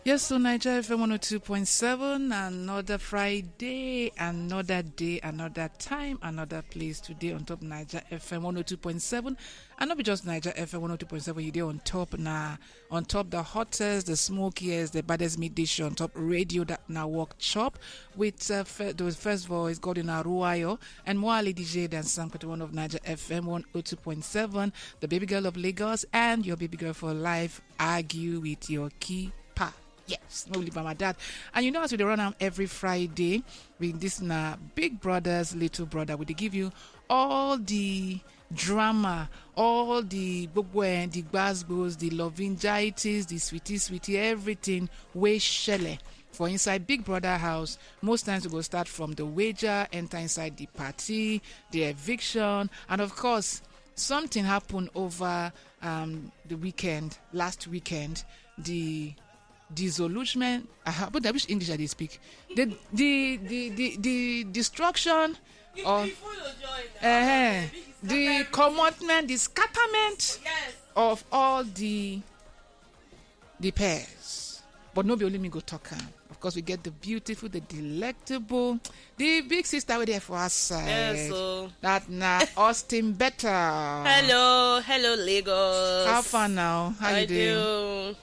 Yes, so Naija FM 102.7, another Friday, another day, another time, another place today on top Naija FM 102.7. And not be just Naija FM 102.7, you there on top now, on top the hottest, the smokiest, the baddest midday show on top radio that now walk chop with the first voice, Gordon Aruayo, and Moali DJ and Sam one of Naija FM 102.7, the baby girl of Lagos, and your baby girl for life, argue with your key. Yes, no leave by my dad. And you know, as we run out every Friday with this Big Brother's Little Brother, we give you all the drama, all the bubwen, the basbos, the lovingitis, the sweetie, everything way shelle. For inside Big Brother house, most times we go start from the wager, enter inside the party, the eviction, and of course, something happened over the weekend, last weekend, the Dissolution. But I wish English I did speak. The destruction of the commitment, the scatterment of all the pairs. But no be only me go talk. Of course, we get the beautiful, the delectable, the big sister with there for us side. Yes, so. That Austin better. Hello, Lagos. How far now? How you doing?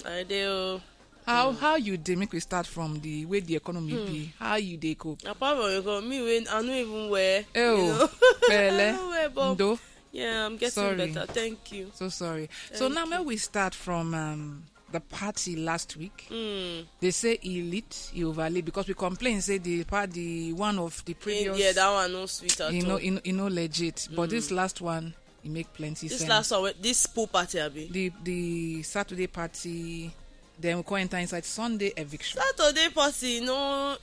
I do. How you dey? Make we start from the way the economy be. How you dey cope? Apart from economy, I don't even wear. Oh, Ndo. Yeah, I'm getting better. Thank you. So sorry. So now when we start from the party last week, they say elite, he overlaid because we complain say the one of the previous. Yeah, that one no sweet at all. You know legit. But this last one, it make plenty sense. This last one, this pool party, abi. The Saturday party. Then we go enter inside Sunday eviction. Saturday party, no.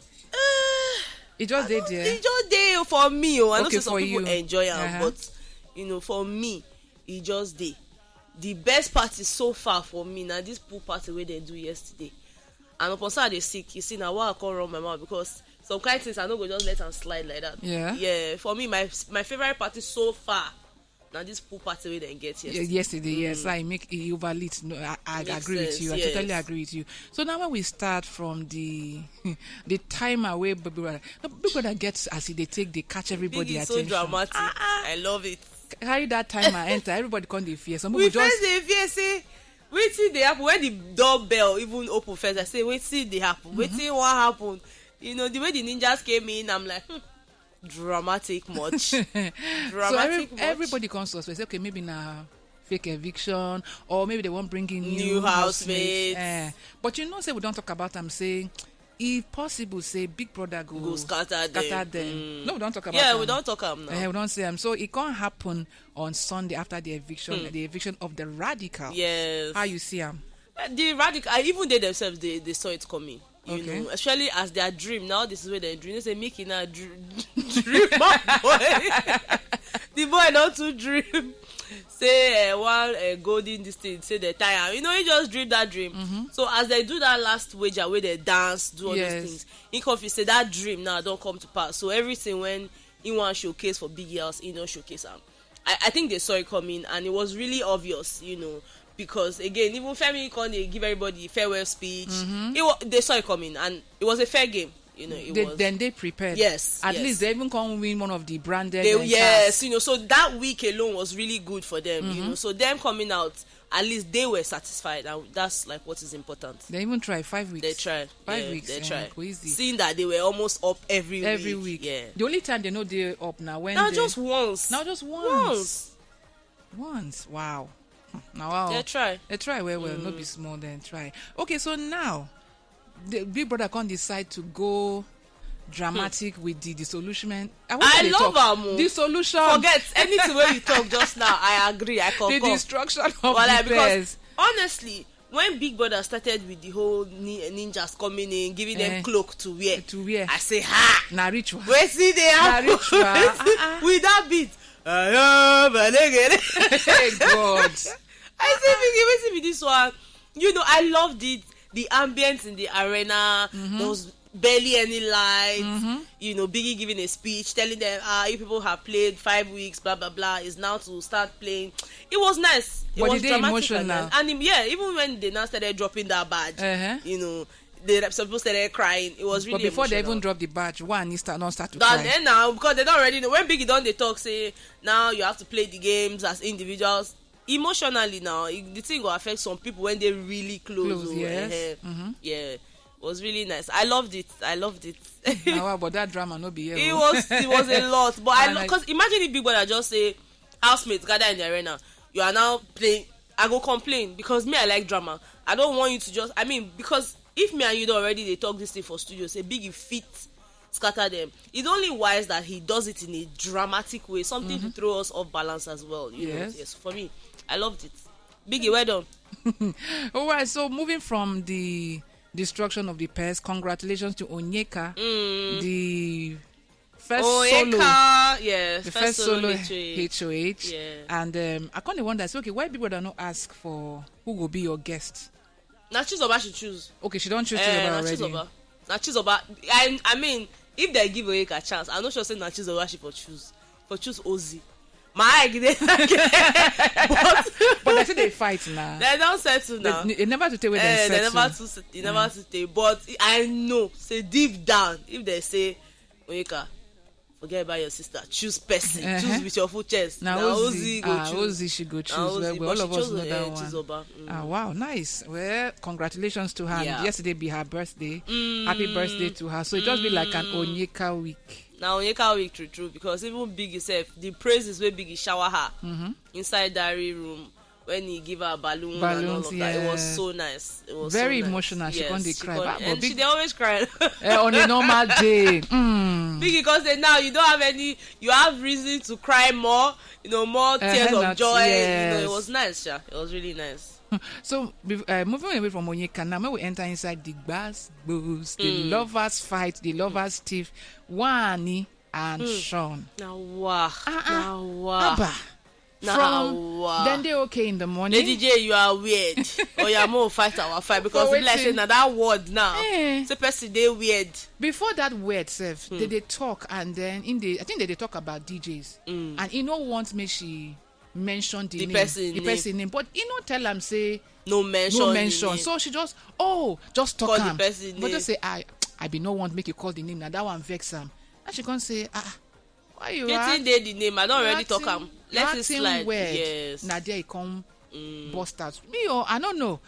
It just did there. It just did for me. I know some people enjoy it, but for me, it just did. The best party so far for me now this pool party where they do yesterday. And upon Saturday sick, you see now why I can't run my mouth because some kind of things I don't go just let them slide like that. Yeah. Yeah. For me, my favorite party so far. Now this pool party we didn't get yesterday. Yes, I make it overlit. No, I agree with you. I totally agree with you. So now when we start from the time away, Big Brother gets as they catch everybody Biggie attention. So dramatic. I love it. Carry that time I enter, everybody come dey fear. Some we people just dey fear say wetin dey happen when the doorbell even open first. I say wetin dey happen, wetin wan happen. The way the ninjas came in, I'm like. Dramatic much. Dramatic so much. Everybody comes to us and say, okay, maybe now fake eviction, or maybe they won't bring in new housemates. But say we don't talk about them. Say, if possible, say Big Brother go scatter them. No, we don't talk about them. Yeah, we don't talk about them now. We don't say them. So it can't happen on Sunday after the eviction, the eviction of the radical. Yes. How you see them? The radical, even they themselves, they saw it coming. You know, especially as their dream. Now this is where they dream. They say, Mickey now dream my boy. The boy not to dream. Say one golden this thing. Say they tire. He just dream that dream. So as they do that last wager where they dance, do all these things. He confused. Say that dream now don't come to pass. So everything when he want showcase for Biggie house, he don't showcase them. I think they saw it coming and it was really obvious. Because again, even Femi they give everybody farewell speech. They saw it coming, and it was a fair game. Then they prepared. Yes, at least they even come win one of the branded. Yes, so that week alone was really good for them. So them coming out, at least they were satisfied, and that's like what is important. They even tried 5 weeks. They tried 5 weeks. They tried. Crazy. Seeing that they were almost up every week. Yeah. The only time they know they're up now just once. Now just once. Wow. Now they try well not be small then try. Okay, so now the Big Brother can't decide to go dramatic with the Dissolution. I love them. Dissolution. Forget anything where you talk just now. I agree. I concur. The destruction of the because honestly, when Big Brother started with the whole ninjas coming in, giving them cloak to wear, I say na ritual. Where see they have with that beat. Hey God. I say Biggie, with this one, I loved it. The ambience in the arena, there was barely any lights. You know, Biggie giving a speech telling them, you people have played 5 weeks, blah blah blah, is now to start playing. It was nice. It was dramatic emotional. And yeah, even when they now started dropping that badge, you know, some people started crying. It was really. But before emotional. they even drop the badge, Wanni start to cry. Then now, because they don't already know, when Biggie done they talk, say now you have to play the games as individuals. Emotionally now, the thing will affect some people when they're really close. Yes. Yeah, it was really nice. I loved it. Wow, but that drama no be here. It was a lot. But because imagine if Big Brother just say housemates gather in the arena, you are now playing. I go complain because me I like drama. I don't want you to just. I mean, because if me and you don't already they talk this thing for studio, say Biggie fit scatter them. It's only wise that he does it in a dramatic way, something to throw us off balance as well. You know? Yes. For me, I loved it. Biggie, well done. All right. So moving from the destruction of the pest, congratulations to Onyeka, the first solo, the first solo HOH. Yeah. And I kind of wonder, okay, why people don't ask for who will be your guest? Now Chizoba should choose. Okay, she don't choose Chizoba already. Now Chizoba, I mean, if they give Onyeka a chance, I'm not sure say now Chizoba she for choose Ozzy. My but they say they fight now. They don't settle now. They never to tell where they settle. They never to tell. But I know, say deep down, if they say, Onyeka, forget about your sister, choose person, choose with your full chest. Now Ozzy go choose. Ozzy she go choose. Well, all of us know that one. Chizoba. Wow, nice. Well, congratulations to her. Yeah. Yesterday be her birthday. Happy birthday to her. So it just be like an Onyeka week. Now Onyeka week true because even Biggie self, the praises where Biggie shower her inside diary room when he give her balloons and all of that, it was so nice. It was very so emotional. Nice. She can't cry, and she they always cry on a normal day. Biggie, because now you don't have any, you have reason to cry more. You know, more tears of joy. Yes. You know, it was nice. Yeah, it was really nice. So moving away from Onyeka, now when we enter inside the boost, the lovers fight, the lovers thief, Wanni and Shaun. Now wow. Then they okay in the morning. Lady J, you are weird. Or you are more fight our fight because so like say now that word now. Say person they weird. Before that word self, they talk and then I think they talk about DJs and he no want me she mention the person name, but he no tell them say no mention. So she just talk him. But just say I be no want make you call the name now. That one vex him. And she can't say why you getting there the name. I don't already talk him. Let it slide. Yes. Now there he come bust out. Me I don't know.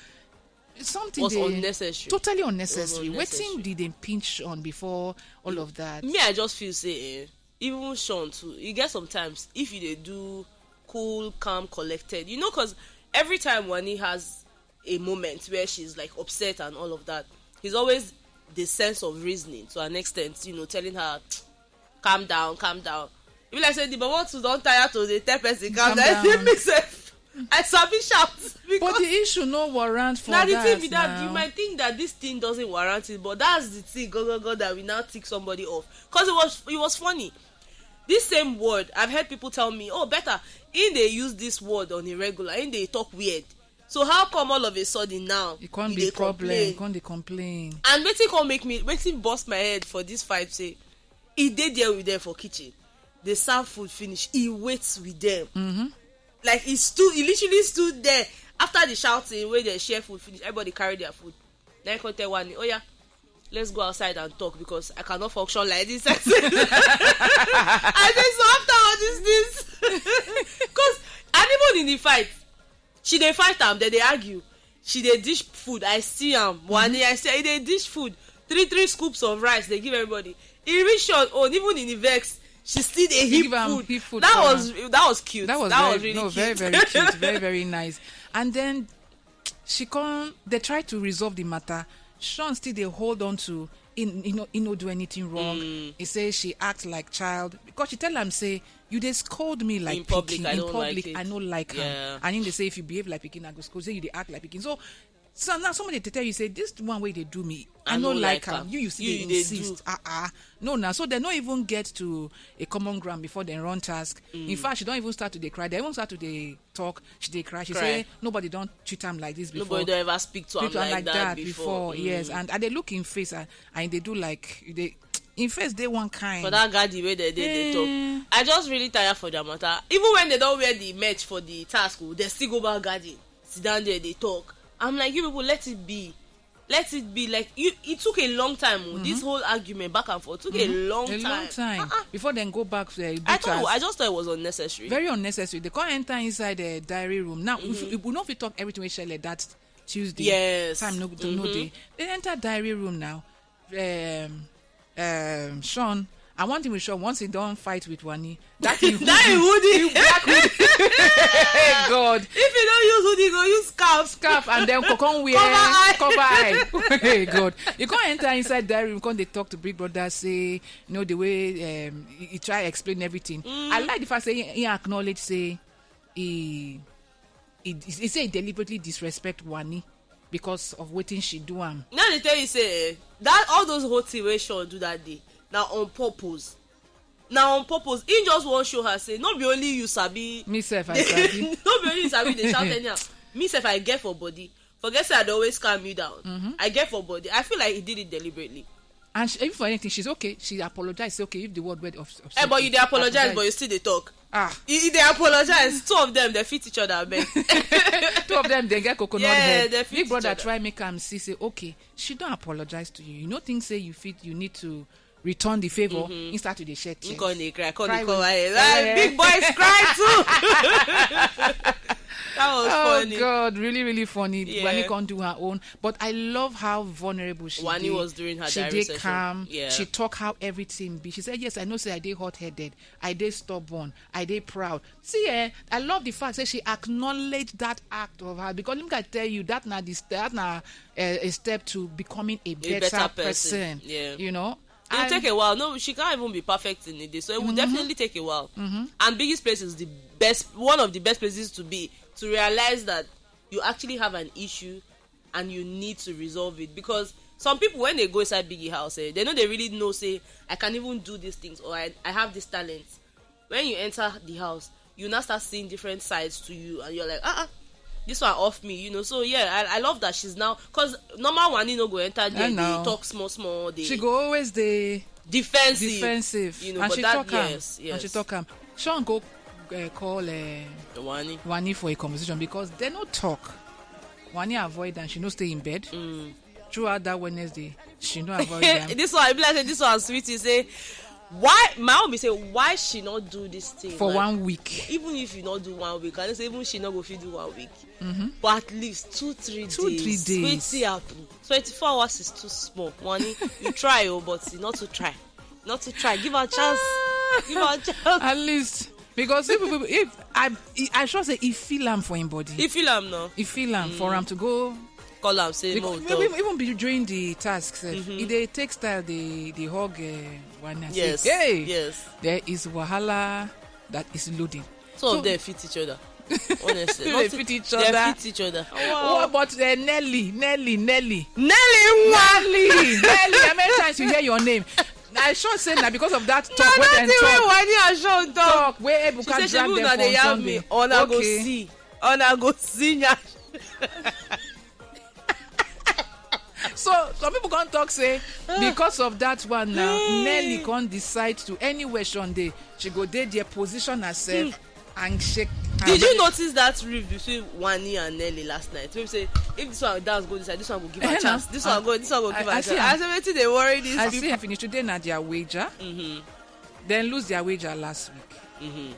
Something was unnecessary. Totally unnecessary. Waiting did they pinch on before all of that. Me I just feel say even Shaun too. You get sometimes if you they do cool, calm, collected. You know, because every time Wanni has a moment where she's like upset and all of that, he's always the sense of reasoning to an extent, you know, telling her, calm down. If like say, but what to don't tire to the tell person calm down. I sabi shout. But the issue no warrant for now, that. The thing with that, you might think that this thing doesn't warrant it, but that's the thing, go that we now tick somebody off. Because it was funny. This same word, I've heard people tell me, better, if they use this word on a regular, if they talk weird. So how come all of a sudden now it can't be problem? It can't complain. And waiting bust my head for this fight. Say he did there with them for kitchen. They serve food finish. He waits with them. Like he literally stood there after the shouting where they share food finish. Everybody carry their food. Then I can tell Wanni, yeah, let's go outside and talk because I cannot function like this. I said, so after all this, because and even in the fight, she they fight them, then they argue. She they dish food. I see Wanni, I say they dish food. 3 scoops of rice they give everybody. Even Shaun, even in the vex, she still a heap food. That was cute. That was really cute. Very very cute. Very very nice. And then they try to resolve the matter. Shaun still they hold on to he no do anything wrong. He says she acts like child because she tell him say you they scold me like in public. I don't like her. And then they say if you behave like pikin I go scold. Say you they act like pikin. So So now somebody to tell you say this one way they do me, I no don't like her. her. You see they insist. No, now so they don't even get to a common ground before they run task. In fact, she don't even start to they cry. They even start to they talk. She they cry. She say nobody don't treat him like this before. Nobody don't ever speak to him like that before. Yes, and they look in face and they do like they. In face they one kind. For that guy the way they talk. I just really tired for their matter. Even when they don't wear the merch for the task, they still go back garden. Sit down there, they talk. I'm like, you people, let it be. Let it be. Like, it took a long time. This whole argument back and forth took a long time. Before then go back to the I just thought it was unnecessary. Very unnecessary. They can't enter inside the diary room. Now, if we know if we talk everything we share like that Tuesday. Yes. Time no day. They enter diary room now. Shaun, I want him with Shaun. Once he don't fight with Wanni, that he Woody. Black Woody. Hey God! If you don't use hoodie, go use scarf, and then come wear cover eye. Hey God! You can't enter inside diary room. Can't they talk to Big Brother? Say the way he try explain everything. I like the fact say he acknowledge say he say he deliberately disrespect Wanni because of what she do am. Now they tell you say that all those whole thing wey Shaun do that day na on purpose. He just wan show her say no be only you sabi. Me sef I sabi. No be only you sabi dey shout anyhow. Me sef I get for body. Forget say I dey always calm you down. I get for body. I feel like he did it deliberately. And even for anything, she's okay. She apologized. Say, okay, if the word of but you dey apologize, but you still dey talk. You dey apologize. Two of them they fit each other, man. Two of them they get coconut head. They fit Big Brother each other. try make am see say, okay, she don't apologize to you. You know things say you need to return the favor. Instead to the shed tears. You can't dey cry. Can't Cry dey cover with- head. Big boys cry too. That was funny. Oh God, really, really funny. Yeah. Wanni can't do her own, but I love how vulnerable she Wanni did. was during her She diary did session. calm. Yeah. She talk how everything be. She said, "Yes, I know. Say I did hot-headed. I did stubborn. I did proud." See, I love the fact that she acknowledged that act of her because let me tell you that a step to becoming a better person. Yeah. You know. It will take a while. No, she can't even be perfect in a day, so it will definitely take a while. And Biggie's place is the best, one of the best places to be, to realize that you actually have an issue and you need to resolve it. Because some people, when they go inside Biggie house, they know they really know, say, I can even do these things, or I have this talent. When you enter the house, you now start seeing different sides to you, and you're like, this one off me, you know. So yeah, I love that she's now, because normal Wanni no go enter there, they talk small, they She go always the defensive, you know. And but she that, talk am. yes. And she talk am. Shaun go call Wanni for a conversation because they no talk. Wanni avoid and she no stay in bed. Throughout that Wednesday, she no avoid them. This one, this one sweetie say, why my mom be say why she not do this thing for like, 1 week. even if you not do 1 week, and say even she not go fit do 1 week, but at least 2-3 days. Wetin happen? 24 hours is too small. Wanni, you try, but not to try. Give her a chance. At least because if I sure say he feel am for him body. He feel am now. He feel am for him to go. Call am say no. Even during the tasks, if they take style, they hug Wanni and Yes. say, "Hey, Yes. there is wahala that is loading." Some of them fit each other. Honestly, They fit each They other. fit each other. Oh, but Nelly. Nelly, Nelly, how many times you hear your name? I sure say that because of that talk where them Wanni and Shaun talk where She Ebuka say drag she them they for have me. Sunday. Ona go see. So some people can't talk say because of that one now Nelly can't decide to anywhere Sunday she go there position herself and shake. Did you notice that rift between Wanni and Nelly last night? People say if this one dance go this side, this one go give her a chance. This one go give her a chance. I say wetin dey worry these I people. see finish today na their wager. Then lose their wager last week.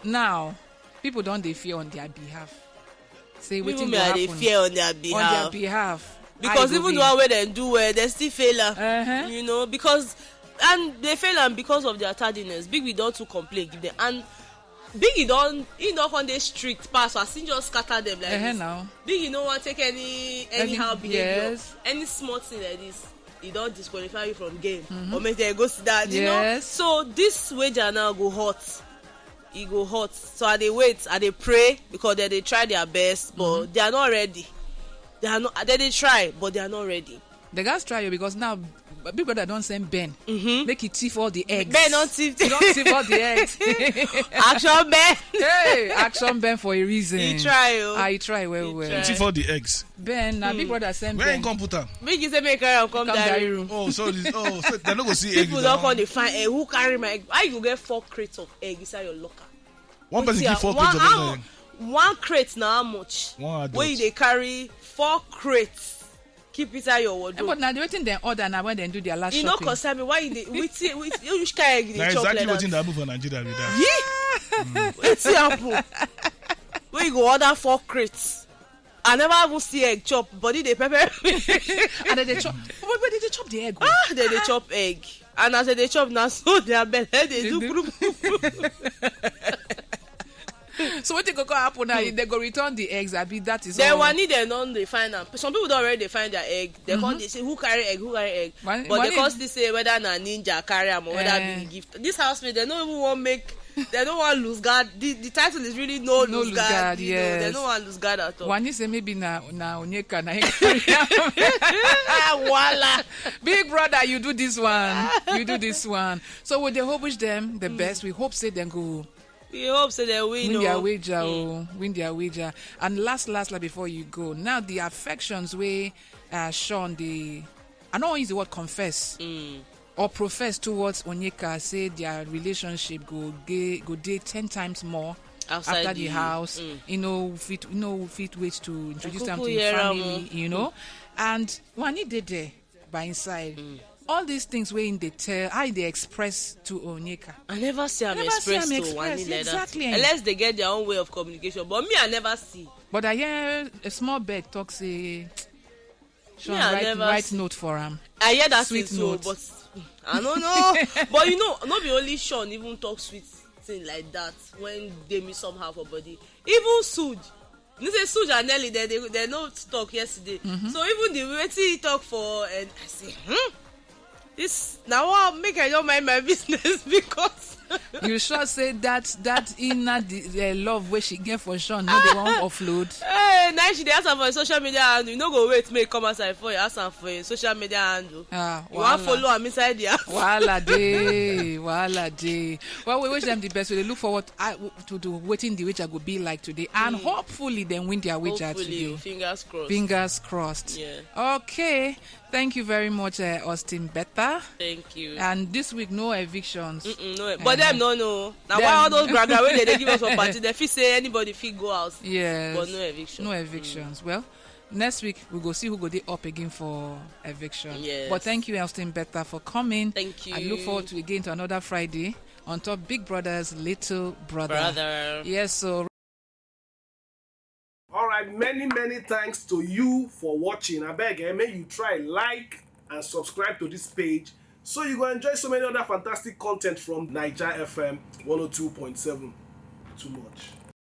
Now people don't they fear on their behalf. Say People wetin may go they happen fear on their on behalf. their behalf. Because even the one where they do well, they still fail Uh-huh. you know, because and they fail am because of their tardiness. Biggie don't to complain give them, and Biggie don't on the strict pass, so I see just scatter them like this. Now Biggie no want take anyhow behavior, yes. any small thing like this, he don't disqualify you from game or make them go sit down. You know, so this wager now go hot. He go hot. So I they wait, I they pray because they try their best, but they are not ready. They are not. They try, but they are not ready. The guys try you because now Big Brother don't send Ben. Make it thief all the eggs. Ben don't thief. Don't thief all the eggs. Action Ben. Hey, action Ben for a reason. He try. He try well. He thief all the eggs. Ben, Big Brother send Where Ben. in computer? Biggie say make her come diary room. Oh, so they don't go see egg. People don't come. They find egg. Who carry my egg? Why you get 4 crates of egg inside your locker? One person give 4 crates of egg. One crate now how much? One adult. Where they carry 4 crates. Keep inside your wardrobe. But now they waiting their order now when they do their last shopping. You know, concern me. Why they which kind of egg they chop exactly like what in that? the for Nigeria with that. Yeah. What's happen? Where you go order 4 crates? I never even see egg chop. Body they pepper. And then they chop. Where did they chop the egg? Then they chop egg. And as they chop now, so their belly they do. So what go happen now? They go return the eggs. I be that is then all. Wanni they don't they find them. Some people don't already find their egg. They can't they say who carry egg. But they can't still say whether na ninja carry them or whether be gift. This housemate they don't even want make. They don't want lose guard. The title is really no lose guard. Yes. They don't want lose guard at all. Wanni say maybe na Onyeka na carry Voila. Big Brother, you do this one. You do this one. So we hope wish them the best. We hope say them go. We hope so they win their wager, win their wager. And last, like before you go, now the affections way Shaun I don't use the word confess or profess towards Onyeka, say their relationship go date 10 times more outside after the house. Fit ways to introduce them to the family, and Wanni did there by inside. All these things where they tell, how they express to Onyeka. I never see them express to Wanni like exactly. That. Unless they get their own way of communication. But me, I never see. But I hear a small bird talk say, Shaun, write note for him. I hear that sweet note. But I don't know. But not be only Shaun even talk sweet thing like that when they meet somehow for body. Even Suj. You say Suj and Nelly, they not talk yesterday. So even the way he talk for, and I say, this now I'll make I don't mind my business because you sure say that inner the love where she get for Shaun, no they won't offload. Hey, now she ask her for a social media handle. You no go wait make come outside for you ask her for a social media handle. You want follow am inside the house. Wahala day. Well, we wish them the best. We look forward to waiting the wager will be like today, and hopefully then win their wager today. Fingers crossed. Yeah. Okay. Thank you very much, Austin Betta. Thank you. And this week, no evictions. No, but them no. Now why all those braggers when they give us for party, they feel say anybody feel go out. Yes. But no eviction. No evictions. Well, next week we go see who go up again for eviction. Yes. But thank you, Austin Betta, for coming. Thank you. I look forward to again to another Friday on top Big Brother's Little Brother. Yes, so. All right, many thanks to you for watching. I beg, may you try like and subscribe to this page so you go enjoy so many other fantastic content from Naija FM 102.7. Too much.